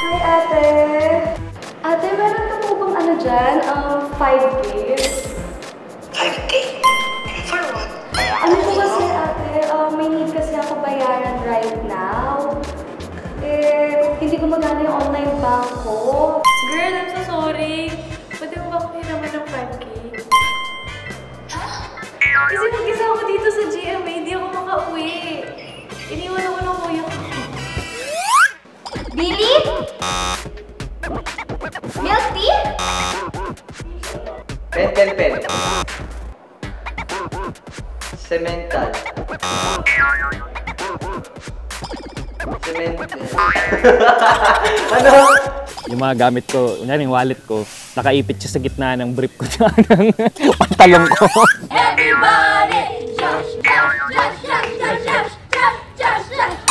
Hi, ate. Ate, meron ka po bang ano dyan? 5K? 5K? For what? Ano po kasi, ate? May need kasi ako bayaran right now. Hindi ko magana yung online bank ko. Girl, I'm so sorry. Pwede mo ba akong hiraman ng 5K? Kasi mag-isa ako dito sa GMA, hindi ako makauwi. Iniwan ako ng kuya ko. Billy? Milk tea? Pen. Cemental. Ano? Yung mga gamit ko, kunyari yung wallet ko, nakaipit siya sa gitna ng brief ko ng pantalong ko. Everybody! Shush, shush, shush, shush, shush, shush, shush, shush, shush.